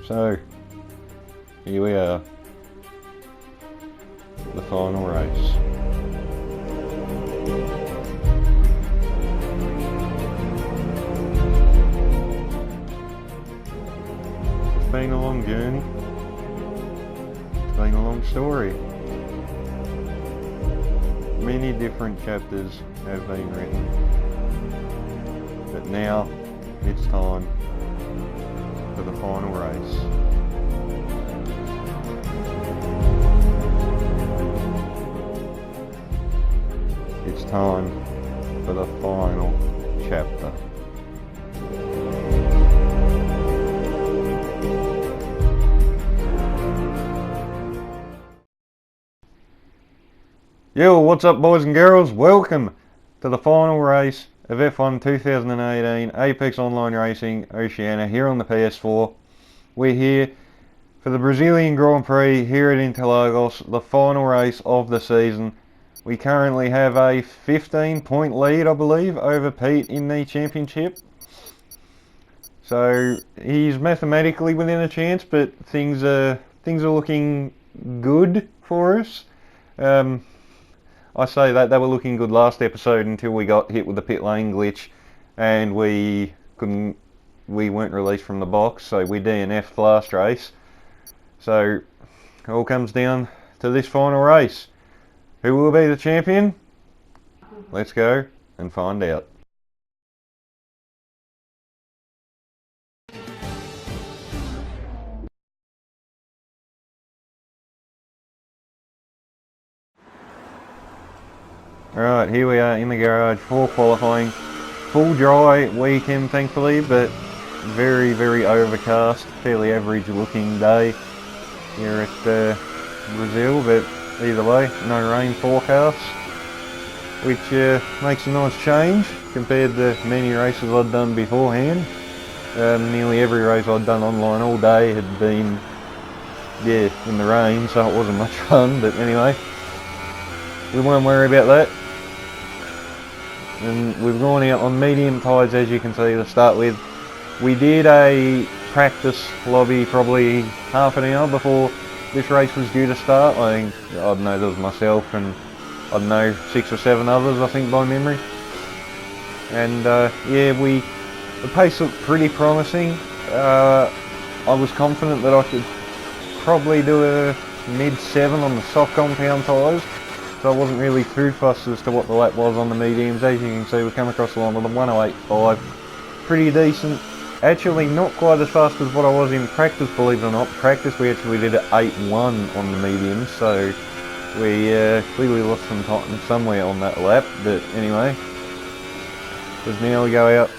So, here we are. The final race. It's been a long journey. It's been a long story. Many different chapters have been written. But now, it's time for the final race. It's time for the final chapter. Yo, what's up boys and girls? Welcome to the final race of F1 2018 Apex Online Racing Oceania here on the PS4. We're here for the Brazilian Grand Prix here at Interlagos, the final race of the season. We currently have a 15-point lead, I believe, over Pete in the championship. So he's mathematically within a chance, but things are looking good for us. I say that they were looking good last episode until we got hit with the pit lane glitch, and we weren't released from the box, so we DNF'd last race. So it all comes down to this final race. Who will be the champion? Let's go and find out. Alright, here we are in the garage for qualifying. Full dry weekend thankfully, but very, very overcast, fairly average looking day here at Brazil, but either way, no rain forecast, which makes a nice change compared to many races I'd done beforehand. Nearly every race I'd done online all day had been, in the rain, so it wasn't much fun, but anyway, we won't worry about that. And we've gone out on medium tyres, as you can see, to start with. We did a practice lobby probably half an hour before this race was due to start. I don't know, there was myself and I don't know, 6 or 7 others I think by memory. And the pace looked pretty promising. I was confident that I could probably do a mid-7 on the soft compound tyres, so I wasn't really too fussed as to what the lap was on the mediums. As you can see, we come across the line with a 108.5, pretty decent. Actually not quite as fast as what I was in practice, believe it or not. Practice we actually did an 8.1 on the mediums, so we clearly lost some time somewhere on that lap, but anyway. Because now we go out.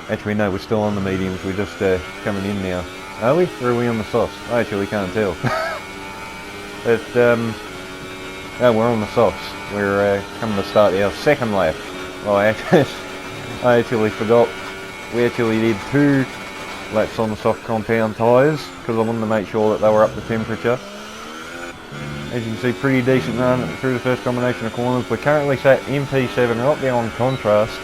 Actually no, we're still on the mediums, we're just coming in now. Are we? Or are we on the softs? I actually can't tell. But, no, we're on the softs. We're coming to start our second lap. Well, I actually forgot. We actually did 2 laps on the soft compound tyres because I wanted to make sure that they were up to temperature. As you can see, pretty decent run through the first combination of corners. We're currently sat MP7 right there on contrast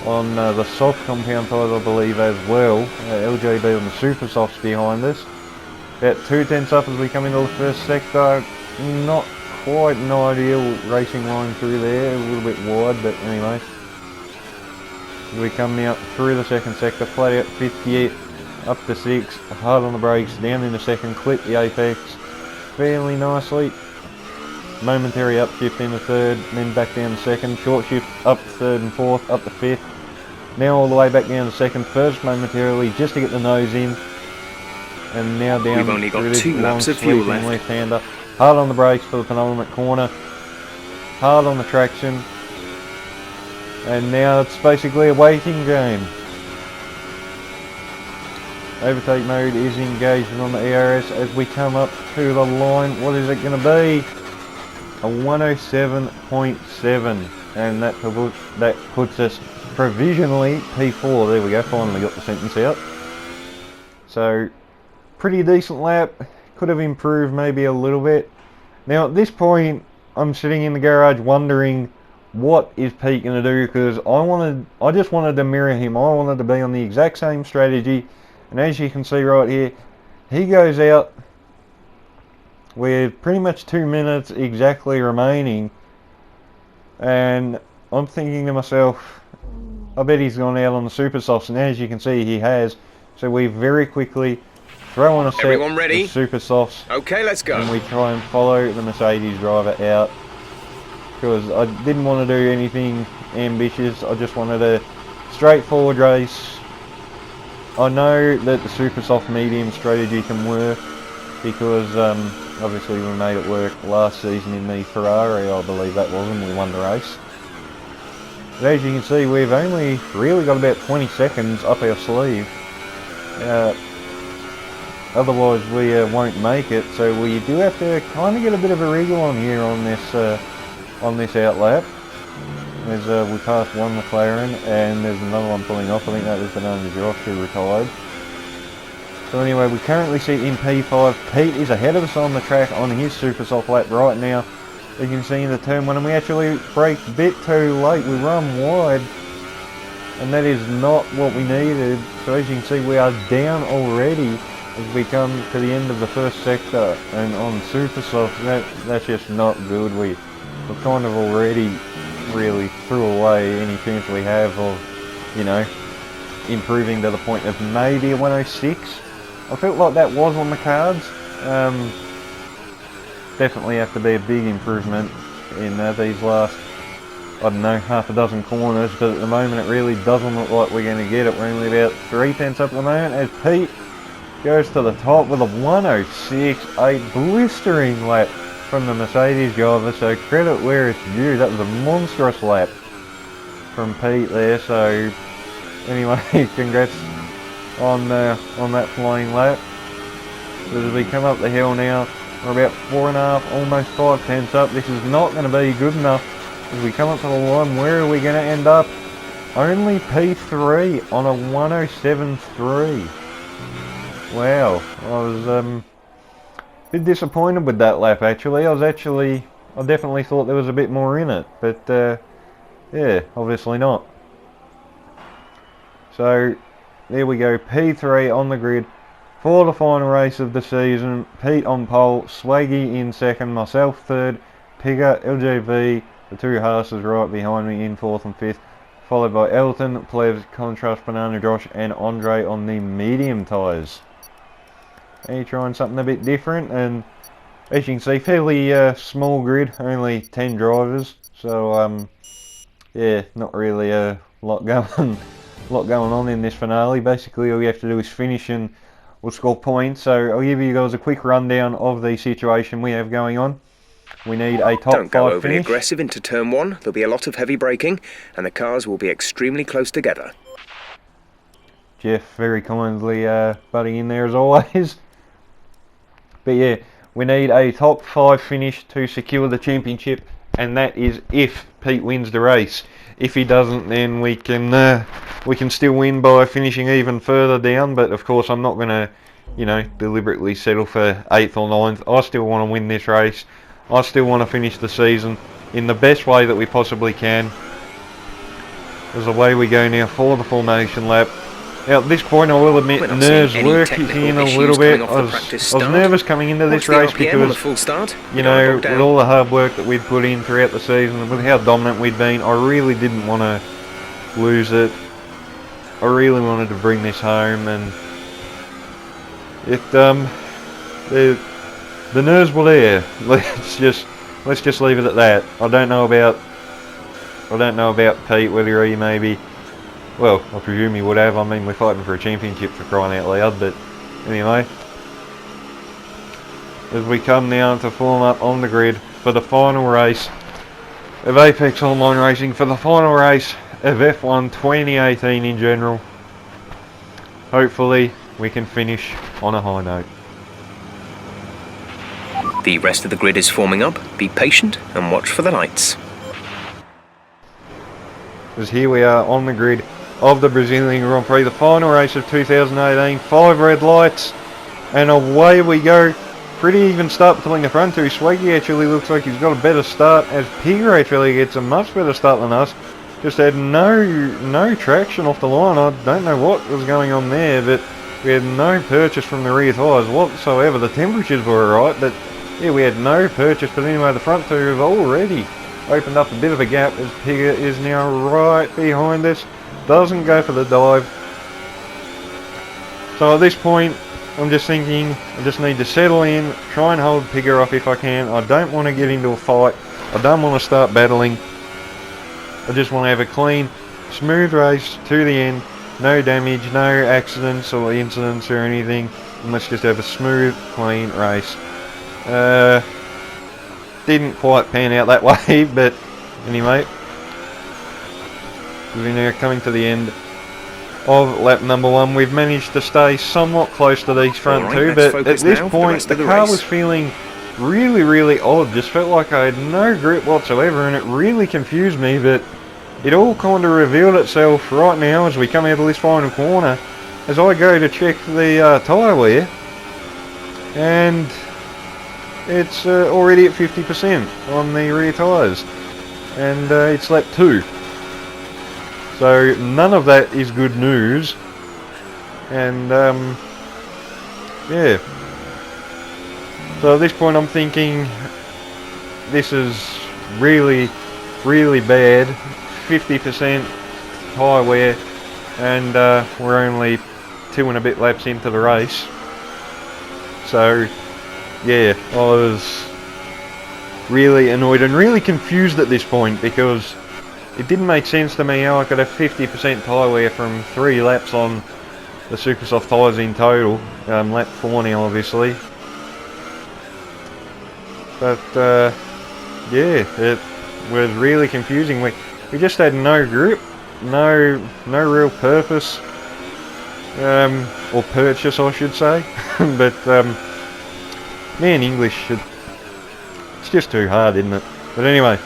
on the soft compound tyres, I believe, as well. LJB on the super softs behind us. About 2/10 up as we come into the first sector. Not quite an ideal racing line through there, a little bit wide, but anyway. We come now through the second sector, flat out 58, up to 6, hard on the brakes, down in the second, clip the apex fairly nicely. Momentary upshift in the third, then back down the second, short shift up to third and fourth, up to fifth. Now all the way back down to second, first momentarily just to get the nose in. And now down We've only got through this 2 laps long of fuel sweeping left. left-hander. Hard on the brakes for the penultimate corner, hard on the traction. And now it's basically a waiting game. Overtake mode is engaged on the AOR as we come up to the line. What is it going to be? A 107.7, and that puts us provisionally P4. There we go, finally got the sentence out. So, pretty decent lap. Could have improved maybe a little bit. Now at this point, I'm sitting in the garage wondering what is Pete going to do, because I just wanted to mirror him. I wanted to be on the exact same strategy And as you can see right here, he goes out with pretty much 2 minutes exactly remaining, and I'm thinking to myself, I bet he's gone out on the super softs, and as you can see he has. So we very quickly throw on a set of super softs. Okay, let's go. And we try and follow the Mercedes driver out, because I didn't want to do anything ambitious. I just wanted a straightforward race. I know that the super soft medium strategy can work, because obviously we made it work last season in the Ferrari, I believe that was, and we won the race. But as you can see, we've only really got about 20 seconds up our sleeve. Otherwise we won't make it, so we do have to kind of get a bit of a wriggle on here on this outlap. As we passed one McLaren, and there's another one pulling off. I think that was Banana Josh who retired. So anyway, we currently sit in P5. Pete is ahead of us on the track on his super soft lap right now. You can see in the turn 1, and we actually brake a bit too late. We run wide, and that is not what we needed. So as you can see, we are down already as we come to the end of the first sector, and on super soft, that's just not good. We're kind of already really threw away any chance we have of, you know, improving to the point of maybe a 106. I felt like that was on the cards. Definitely have to be a big improvement in these last, I don't know, half a dozen corners, but at the moment it really doesn't look like we're going to get it. We're only about 3/10 up at the moment as Pete goes to the top with a 106, a blistering lap from the Mercedes driver, so credit where it's due. That was a monstrous lap from Pete there. So anyway, congrats on that flying lap. So as we come up the hill now, we're about 4.5, almost 5/10 up. This is not going to be good enough. As we come up to the line, where are we going to end up? Only P3 on a 107.3. Wow, I was a bit disappointed with that lap actually. I definitely thought there was a bit more in it, but yeah, obviously not. So there we go, P3 on the grid for the final race of the season. Pete on pole, Swaggy in second, myself third, Pigger, LJV, the two Haas's right behind me in fourth and fifth, followed by Elton, Plebs, Contrast, Banana Josh and Andre on the medium tyres. And you're trying something a bit different, and as you can see, fairly small grid, only 10 drivers, so yeah, not really a lot going on in this finale. Basically all you have to do is finish and we'll score points. So I'll give you guys a quick rundown of the situation we have going on. We need a top 5 finish. Don't go overly aggressive into turn 1. There'll be a lot of heavy braking and the cars will be extremely close together. Jeff very kindly butting in there as always. But yeah, we need a top 5 finish to secure the championship, and that is if Pete wins the race. If he doesn't, then we can still win by finishing even further down. But of course, I'm not going to, you know, deliberately settle for 8th or 9th. I still want to win this race. I still want to finish the season in the best way that we possibly can. As away we go now for the formation lap. Now at this point I will admit nerves were kicking in a little bit. I was nervous coming into this race because, you know, with all the hard work that we'd put in throughout the season and with how dominant we'd been, I really didn't want to lose it. I really wanted to bring this home, and the nerves were there. Let's just leave it at that. I don't know about Pete, whether he maybe, well, I presume he would have. I mean, we're fighting for a championship, for crying out loud. But anyway, as we come now to form up on the grid for the final race of Apex Online Racing, for the final race of F1 2018 in general. Hopefully we can finish on a high note. The rest of the grid is forming up. Be patient and watch for the lights. As here we are on the grid of the Brazilian Grand Prix, the final race of 2018, 5 red lights, and away we go. Pretty even start between the front two. Swaggy actually looks like he's got a better start, as Pigger actually gets a much better start than us. Just had no traction off the line. I don't know what was going on there, but We had no purchase from the rear tyres whatsoever. The temperatures were alright, but yeah, we had no purchase. But anyway, the front two have already opened up a bit of a gap as Pigger is now right behind us. Doesn't go for the dive. So at this point, I'm just thinking I just need to settle in, try and hold Pigger off if I can. I don't want to get into a fight. I don't want to start battling. I just want to have a clean, smooth race to the end. No damage, no accidents or incidents or anything. And let's just have a smooth, clean race. Didn't quite pan out that way, but anyway. We're now coming to the end of lap number 1. We've managed to stay somewhat close to these front two, but at this point the car was feeling really odd. Just felt like I had no grip whatsoever, and it really confused me, but it all kind of revealed itself right now as we come out of this final corner, as I go to check the tyre wear, and it's already at 50% on the rear tyres, and it's lap 2. So none of that is good news, and yeah. So at this point I'm thinking this is really bad. 50% tyre wear, and we're only 2 and a bit laps into the race. So yeah, I was really annoyed and really confused at this point, because it didn't make sense to me how I could have 50% tyre wear from 3 laps on the super soft tyres in total. Lap 4 now, obviously. But yeah, it was really confusing. We just had no grip, no real purpose, or purchase, I should say. But man, English, it's just too hard, isn't it? But anyway.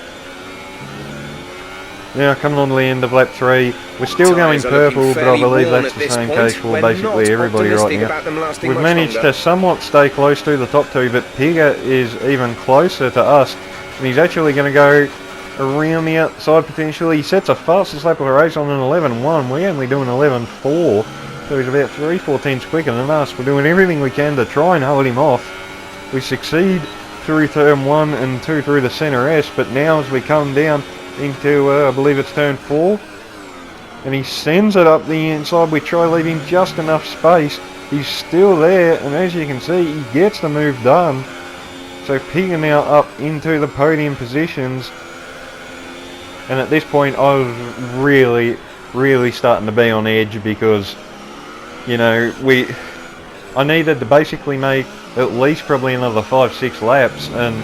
Now coming on to the end of lap 3, we're still going purple, but I believe that's the same case for basically everybody right now. We've managed to somewhat stay close to the top 2, but Pigger is even closer to us, and he's actually going to go around the outside potentially. He sets a fastest lap of the race on an 11.1, we're only doing 11.4, so he's about 3/4 tenths quicker than us. We're doing everything we can to try and hold him off. We succeed through turn 1 and 2 through the centre S, but now as we come down into, I believe it's turn 4, and he sends it up the inside. We try leaving just enough space. He's still there, and as you can see, he gets the move done. So Pigger now up into the podium positions, and at this point I was really starting to be on edge, because you know, I needed to basically make at least probably another 5-6 laps, and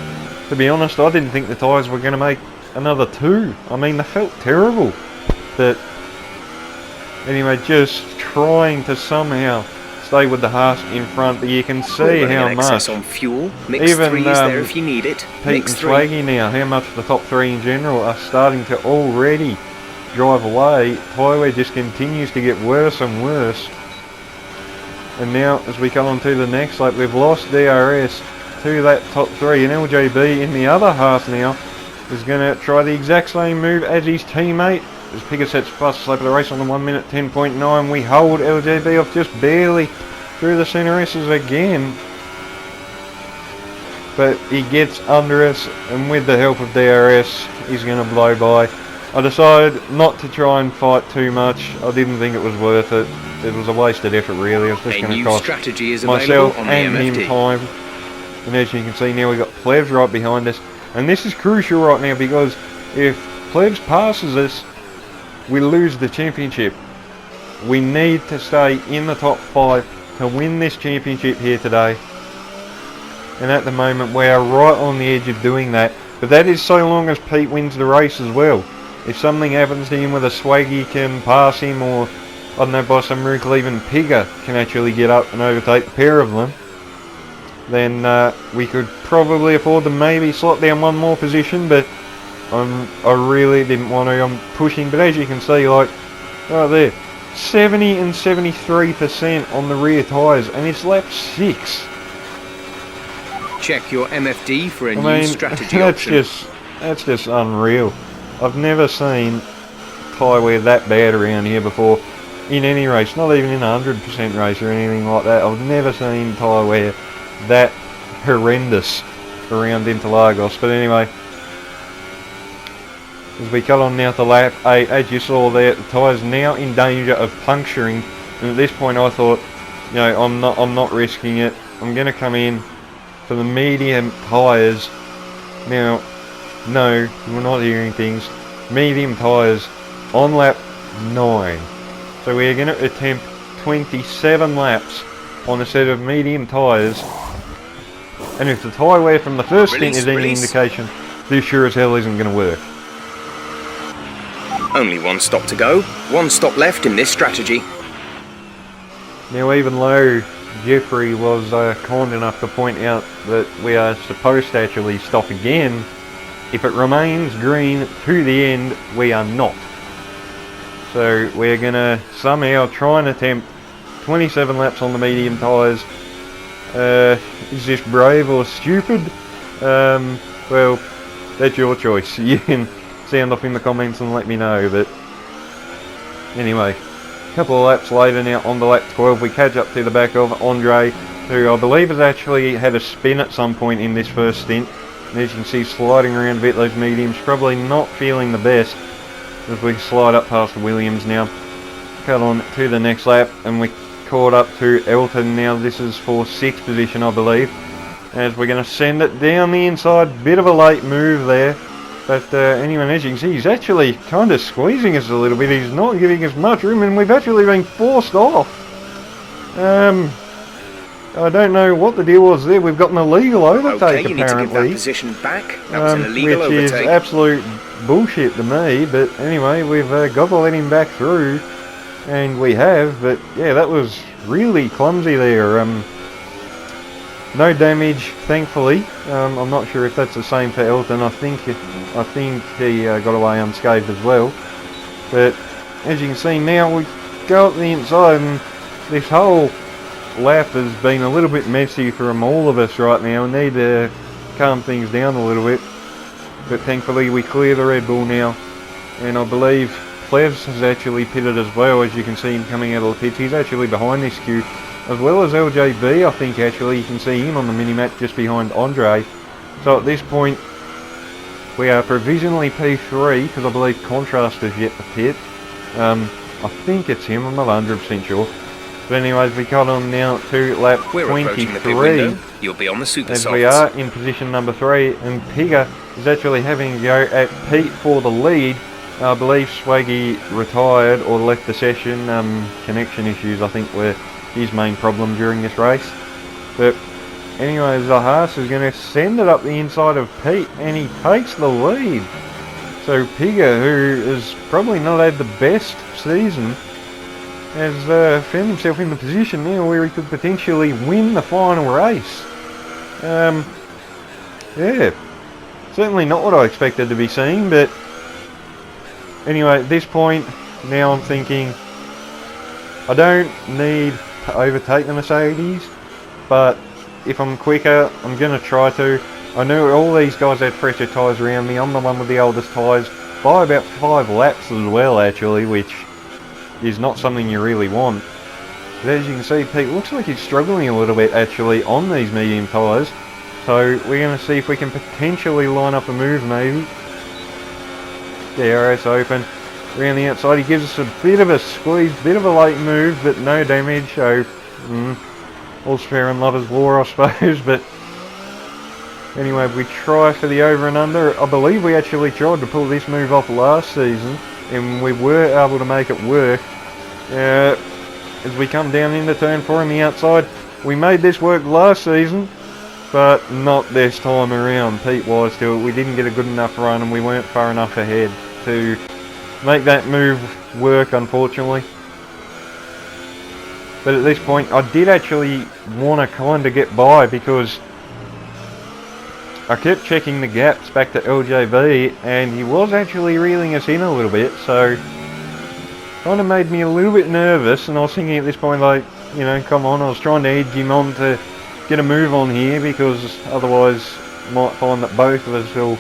to be honest, I didn't think the tyres were going to make another 2. I mean, they felt terrible. But anyway, just trying to somehow stay with the Haas in front, but you can see how much on fuel. Mix even there if you need it. Pete and Swaggy now, how much the top 3 in general are starting to already drive away. Tyre wear just continues to get worse and worse. And now as we come on to the next lap, we've lost DRS to that top 3, and LJB in the other Haas now is going to try the exact same move as his teammate. As Pigger sets fastest lap of the race on the 1 minute 10.9, we hold LJB off just barely through the centre S's again. But he gets under us, and with the help of DRS, he's going to blow by. I decided not to try and fight too much. I didn't think it was worth it. It was a wasted effort, really. It was just going to cost myself and him time. And as you can see now, we've got Plevs right behind us. And this is crucial right now, because if Plebs passes us, we lose the championship. We need to stay in the top 5 to win this championship here today. And at the moment we are right on the edge of doing that. But that is so long as Pete wins the race as well. If something happens to him where the Swaggy can pass him, or I don't know, by some miracle even Pigger can actually get up and overtake the pair of them, then we could probably afford to maybe slot down one more position, but I really didn't want to. I'm pushing, but as you can see, like right there, 70 and 73% on the rear tyres, and it's lap 6. Check your MFD for a new strategy option. That's just unreal. I've never seen tyre wear that bad around here before. in any race, not even in a 100% race or anything like that. I've never seen tyre wear that horrendous around Interlagos. But anyway, as we cut on now to lap 8, as you saw there, the tyre's now in danger of puncturing, and at this point I thought, you know, I'm not risking it. I'm going to come in for the medium tyres. Now, no, we're not hearing things. Medium tyres on lap 9. So we're going to attempt 27 laps on a set of medium tyres. And if the tyre wear from the first stint is any indication, this sure as hell isn't going to work. Only one stop to go, one stop left in this strategy. Now, even though Jeffrey was kind enough to point out that we are supposed to actually stop again, if it remains green to the end, we are not. So we're going to somehow try and attempt 27 laps on the medium tyres. Is this brave or stupid? Well, that's your choice. You can sound off in the comments and let me know. But anyway, a couple of laps later now, on the lap 12, we catch up to the back of Andre, who I believe has actually had a spin at some point in this first stint. And as you can see, sliding around a bit, those mediums probably not feeling the best as we slide up past the Williams now. Cut on to the next lap, and we caught up to Elton now. This is for 6th position, I believe, as we're going to send it down the inside. Bit of a late move there, but anyway, as you can see, he's actually kind of squeezing us a little bit. He's not giving us much room, and we've actually been forced off. I don't know what the deal was there. We've got an illegal overtake, okay, you apparently. need to give that position back. That was an illegal which overtake. is absolute bullshit to me. But anyway, we've got to let him back through, and we have. But yeah, that was really clumsy there. No damage, thankfully. I'm not sure if that's the same for Elton. I think he got away unscathed as well. But as you can see now, we go up the inside, and this whole lap has been a little bit messy from all of us right now. We need to calm things down a little bit. But thankfully we clear the Red Bull now, and I believe Plevs has actually pitted as well. As you can see him coming out of the pits, he's actually behind this queue, as well as LJB. I think actually you can see him on the mini-map just behind Andre. So at this point we are provisionally P3, because I believe Contrast is yet to pit. I think it's him, I'm not 100% sure. But anyways, we cut on now to lap 23. You'll be on the super as softs. we are in position number 3, and Pigger is actually having a go at Pete for the lead. I believe Swaggy retired or left the session. Connection issues, I think, were his main problem during this race. But anyways, the Haas is going to send it up the inside of Pete, and he takes the lead. So Pigger, who has probably not had the best season, has found himself in the position now where he could potentially win the final race. Yeah, certainly not what I expected to be seeing, but anyway, at this point, now I'm thinking, I don't need to overtake the Mercedes, but if I'm quicker, I'm going to try to. I know all these guys had fresher tyres around me. I'm the one with the oldest tyres by about 5 laps as well, actually, which is not something you really want. But as you can see, Pete looks like he's struggling a little bit actually on these medium tyres. So we're going to see if we can potentially line up a move maybe. DRS open. Around the outside, he gives us a bit of a squeeze, bit of a late move, but no damage. So, all's fair in lovers' war, I suppose. But anyway, we try for the over and under. I believe we actually tried to pull this move off last season, and we were able to make it work. As we come down into turn 4 on the outside, we made this work last season, but not this time around. Pete wise to it, we didn't get a good enough run, and we weren't far enough ahead to make that move work, unfortunately. But at this point, I did actually want to kind of get by, because I kept checking the gaps back to LJB, and he was actually reeling us in a little bit, so kind of made me a little bit nervous. And I was thinking at this point, like, you know, come on, I was trying to edge him on to get a move on here, because otherwise might find that both of us will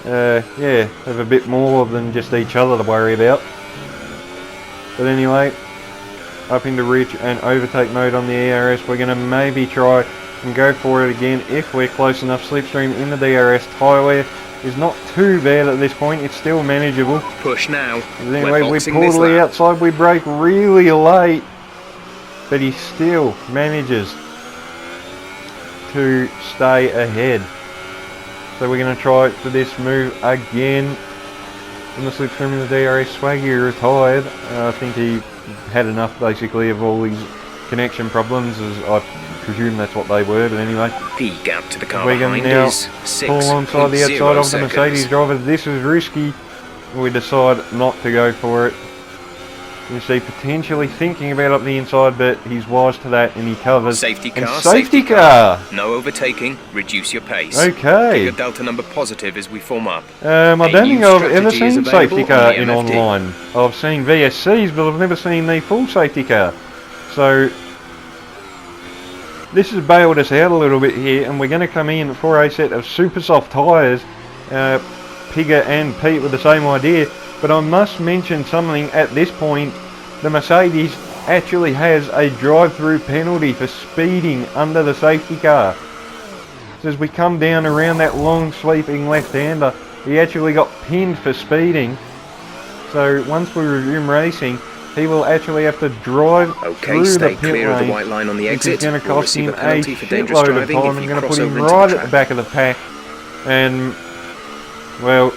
yeah, have a bit more than just each other to worry about. But anyway, up into Rich and overtake mode on the ARS. We're going to maybe try and go for it again if we're close enough. Slipstream in the DRS. Tyre wear is not too bad at this point. It's still manageable. Push now. Anyway, we pull to the outside. We brake really late, but he still manages to stay ahead. So we're going to try for this move again. In the slipstream in the DRS, Swaggy retired. I think he had enough basically of all these connection problems, as I presume that's what they were, but anyway. The gap to the car we're going to now pull onside the outside of the Mercedes driver. This is risky. We decide not to go for it. You see, potentially thinking about up the inside, but he's wise to that and he covers. Safety car, and safety car. No overtaking, reduce your pace. Okay. Keep your delta number positive as we form up. I don't think I've ever seen safety car in online. I've seen VSCs, but I've never seen the full safety car. So this has bailed us out a little bit here, and we're going to come in for a set of super soft tyres. Pigger and Pete with the same idea. But I must mention something at this point. The Mercedes actually has a drive-through penalty for speeding under the safety car. So as we come down around that long sweeping left-hander, he actually got pinned for speeding. So once we resume racing, he will actually have to drive through the pit clear lane, of the white line on the exit. which is going to cost him a shitload of time. I'm going to put him right at the back of the pack. And, well,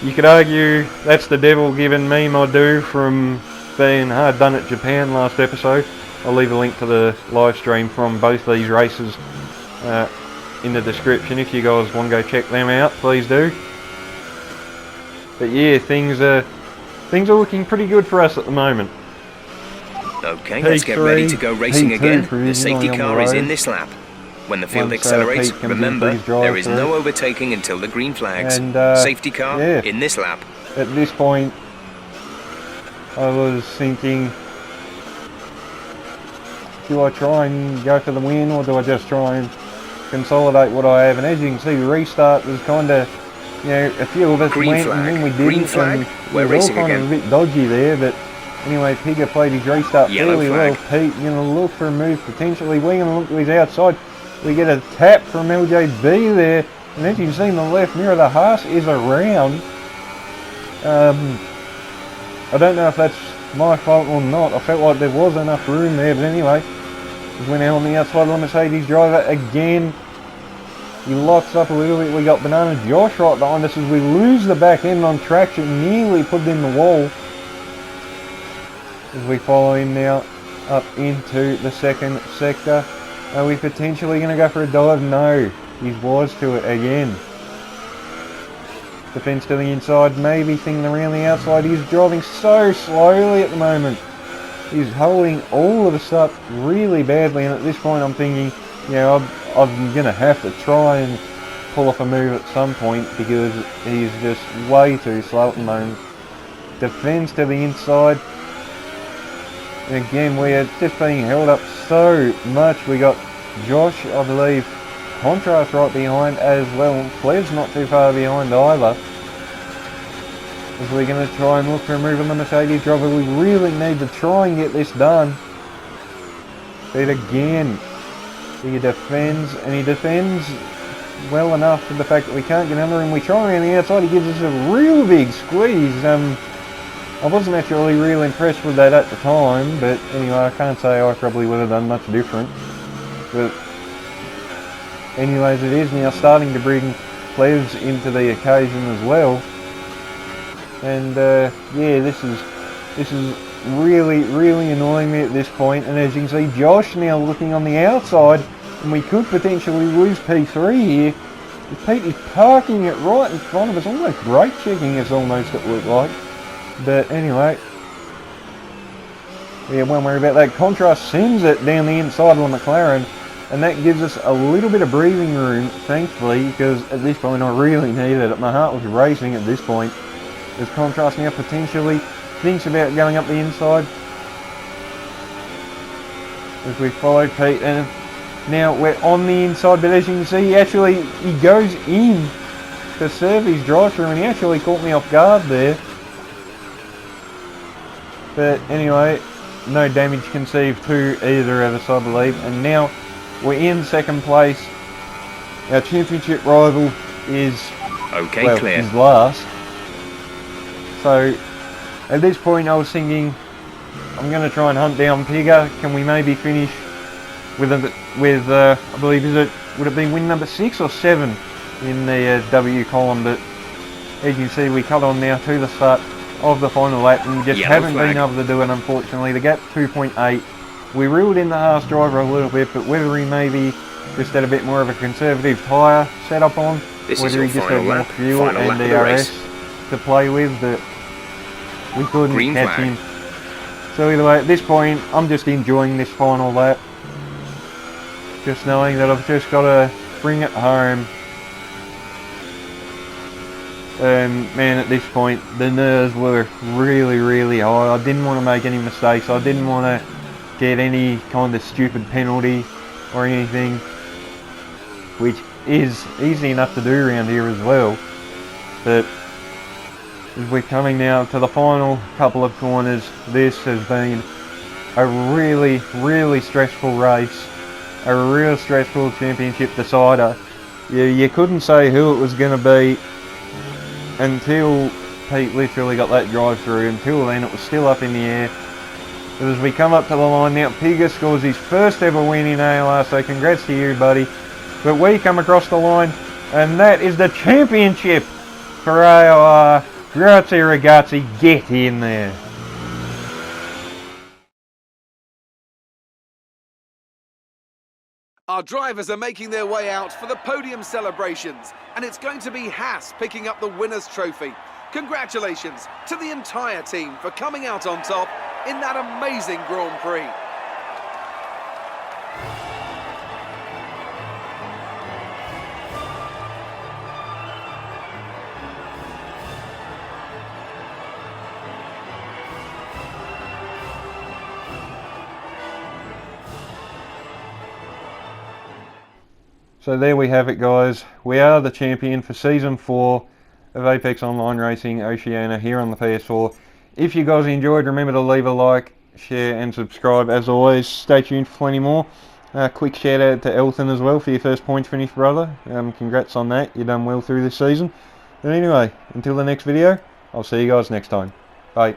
you could argue that's the devil giving me my due from being hard done at Japan last episode. I'll leave a link to the live stream from both these races in the description. If you guys want to go check them out, please do. But yeah, things are looking pretty good for us at the moment. Okay, let's get ready to go racing again. The safety car is in this lap. When the field accelerates, remember, there is no overtaking until the green flags. And, safety car in this lap. At this point, I was thinking, do I try and go for the win, or do I just try and consolidate what I have? And as you can see, the restart was kind of, you know, a few of us went and then we didn't. Green flag. We're racing all kind again. of a bit dodgy there, but anyway, Pigger played his restart fairly well. Pete, going to look for a move potentially. We're going to look to his outside. We get a tap from LJB there, and as you can see in the left mirror, the Haas is around. I don't know if that's my fault or not. I felt like there was enough room there, but anyway, we're now on the outside of the Mercedes driver again. He locks up a little bit. We got Banana Josh right behind us as we lose the back end on traction, nearly put it in the wall. As we follow him now up into the second sector. Are we potentially going to go for a dive? No. He's wise to it again. Defence to the inside, maybe thinking around the outside. He's driving so slowly at the moment. He's holding all of the stuff really badly, and at this point I'm thinking, you know, I'm going to have to try and pull off a move at some point because he's just way too slow at the moment. Defence to the inside. And again, we are just being held up so much. We got Josh, I believe, Contrast right behind as well. Flair's not too far behind either. As we're going to try and look for a move on the Mercedes driver. We really need to try and get this done. But again, he defends, and he defends well enough for the fact that we can't get under him. We try around the outside, he gives us a real big squeeze. I wasn't actually real impressed with that at the time, but anyway, I can't say I probably would have done much different. But anyways, it is now starting to bring plebs into the occasion as well. And yeah, this is really, really annoying me at this point. And as you can see, Josh now looking on the outside, and we could potentially lose P3 here. Pete is parking it right in front of us, almost brake checking us almost, it looked like. But anyway, yeah, won't worry about that. Contrast sends it down the inside of the McLaren, and that gives us a little bit of breathing room, thankfully, because at this point I really needed it. My heart was racing at this point. As Contrast now potentially thinks about going up the inside. As we follow Pete, and now we're on the inside, but as you can see, he goes in to serve his drive-through, and he actually caught me off guard there. But anyway, no damage conceived to either of us, I believe. And now we're in second place. Our championship rival is, clear. is last. So at this point I was thinking, I'm going to try and hunt down Pigger. Can we maybe finish with I believe, would it be win number 6 or 7 in the W column? But as you see, we cut on now to the start of the final lap and just haven't been able to do it, unfortunately. The gap 2.8. We reeled in the Haas driver a little bit, but whether he maybe just had a bit more of a conservative tyre setup on, whether he just had more fuel and DRS to play with, but we couldn't catch him. So either way, at this point, I'm just enjoying this final lap. Just knowing that I've just got to bring it home. Man, at this point, the nerves were really, really high. I didn't want to make any mistakes. I didn't want to get any kind of stupid penalty or anything, which is easy enough to do around here as well. But as we're coming now to the final couple of corners, this has been a really, really stressful race. A real stressful championship decider. You couldn't say who it was going to be until Pete literally got that drive through. Until then, it was still up in the air. But as we come up to the line now, Pigger scores his first ever win in AOR, so congrats to you, buddy. But we come across the line, and that is the championship for AOR. Grazie ragazzi, get in there. Our drivers are making their way out for the podium celebrations, and it's going to be Haas picking up the winner's trophy. Congratulations to the entire team for coming out on top in that amazing Grand Prix. So there we have it, guys. We are the champion for Season 4 of Apex Online Racing Oceania here on the PS4. If you guys enjoyed, remember to leave a like, share and subscribe. As always, stay tuned for plenty more. Quick shout out to Elton as well for your first points finish, brother. Congrats on that. You've done well through this season. But anyway, until the next video, I'll see you guys next time. Bye.